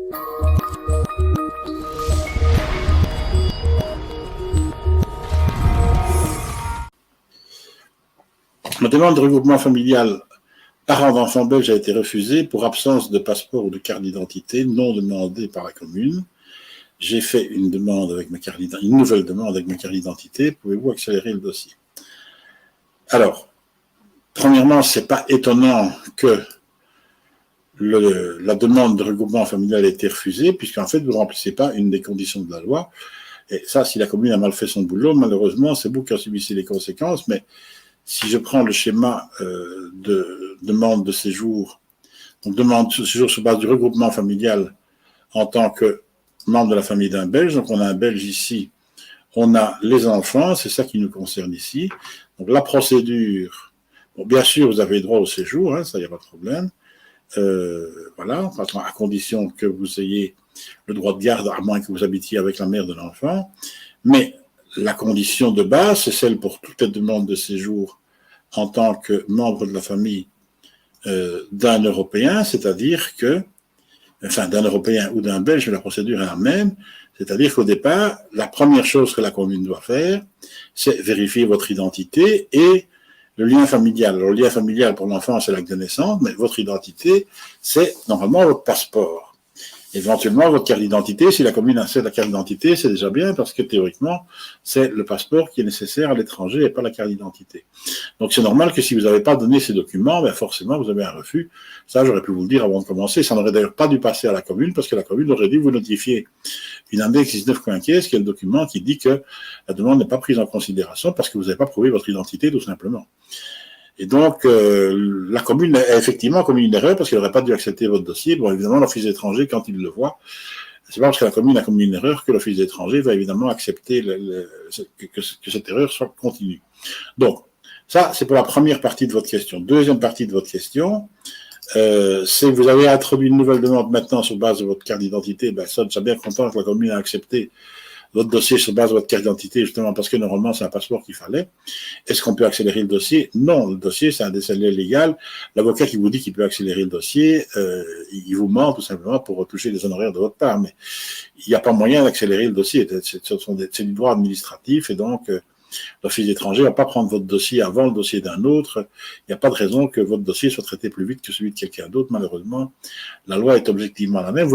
La demande de regroupement familial parents d'enfants belges a été refusée pour absence de passeport ou de carte d'identité non demandée par la commune. J'ai fait une demande avec ma carte d'identité, une nouvelle demande avec ma carte d'identité. Pouvez-vous accélérer le dossier? Alors, premièrement, c'est pas étonnant que la demande de regroupement familial ait été refusée, puisqu'en fait, vous ne remplissez pas une des conditions de la loi. Et ça, si la commune a mal fait son boulot, malheureusement, c'est vous qui en subissez les conséquences. Mais si je prends le schéma de demande de séjour, donc demande de séjour sur base du regroupement familial en tant que membre de la famille d'un Belge, donc on a un Belge ici, on a les enfants, c'est ça qui nous concerne ici. Donc la procédure, bon, bien sûr, vous avez droit au séjour, hein, ça, il n'y a pas de problème. Voilà, à condition que vous ayez le droit de garde, à moins que vous habitiez avec la mère de l'enfant. Mais la condition de base, c'est celle pour toutes les demandes de séjour en tant que membre de la famille d'un Européen, c'est-à-dire que, enfin d'un Européen ou d'un Belge, la procédure est la même, c'est-à-dire qu'au départ, la première chose que la commune doit faire, c'est vérifier votre identité et le lien familial. Alors, le lien familial pour l'enfant, c'est l'acte de naissance, mais votre identité, c'est normalement votre passeport. Éventuellement, votre carte d'identité, si la commune a la carte d'identité, c'est déjà bien parce que théoriquement, c'est le passeport qui est nécessaire à l'étranger et pas la carte d'identité. Donc, c'est normal que si vous n'avez pas donné ces documents, ben forcément, vous avez un refus. Ça, j'aurais pu vous le dire avant de commencer. Ça n'aurait d'ailleurs pas dû passer à la commune parce que la commune aurait dû vous notifier une index 19 quinquies, qui est le document qui dit que la demande n'est pas prise en considération parce que vous n'avez pas prouvé votre identité, tout simplement. Et donc, la commune a effectivement commis une erreur parce qu'elle n'aurait pas dû accepter votre dossier. Bon, évidemment, l'office étranger, quand il le voit, c'est pas parce que la commune a commis une erreur que l'office étranger va évidemment accepter que cette erreur soit continue. Donc, ça, c'est pour la première partie de votre question. Deuxième partie de votre question, c'est vous avez introduit une nouvelle demande maintenant sur base de votre carte d'identité. Ben, ça, je suis bien content que la commune a accepté votre dossier sur base de votre carte d'identité, justement parce que normalement, c'est un passeport qu'il fallait. Est-ce qu'on peut accélérer le dossier? Non, le dossier, c'est un décès légal. L'avocat qui vous dit qu'il peut accélérer le dossier, il vous ment tout simplement pour retoucher des honoraires de votre part. Mais il n'y a pas moyen d'accélérer le dossier. C'est du droit administratif et donc l'office étranger ne va pas prendre votre dossier avant le dossier d'un autre. Il n'y a pas de raison que votre dossier soit traité plus vite que celui de quelqu'un d'autre. Malheureusement, la loi est objectivement la même.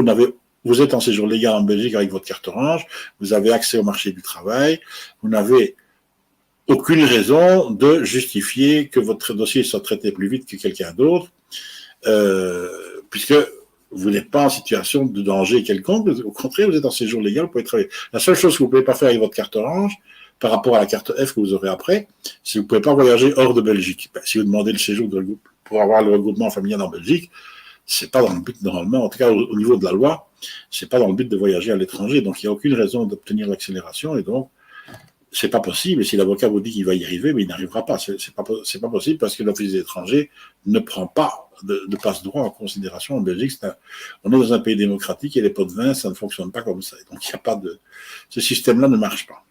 Vous êtes en séjour légal en Belgique avec votre carte orange, vous avez accès au marché du travail, vous n'avez aucune raison de justifier que votre dossier soit traité plus vite que quelqu'un d'autre, puisque vous n'êtes pas en situation de danger quelconque. Au contraire, vous êtes en séjour légal, vous pouvez travailler. La seule chose que vous ne pouvez pas faire avec votre carte orange, par rapport à la carte F que vous aurez après, c'est que vous ne pouvez pas voyager hors de Belgique. Ben, si vous demandez le séjour pour avoir le regroupement familial en Belgique, c'est pas dans le but, normalement, en tout cas au niveau de la loi, c'est pas dans le but de voyager à l'étranger, donc il n'y a aucune raison d'obtenir l'accélération, et donc c'est pas possible, et si l'avocat vous dit qu'il va y arriver, mais il n'arrivera pas, c'est pas possible, parce que l'office étranger ne prend pas de passe-droit en considération en Belgique, on est dans un pays démocratique, et les pots de vin, ça ne fonctionne pas comme ça, donc il n'y a pas de, ce système-là ne marche pas.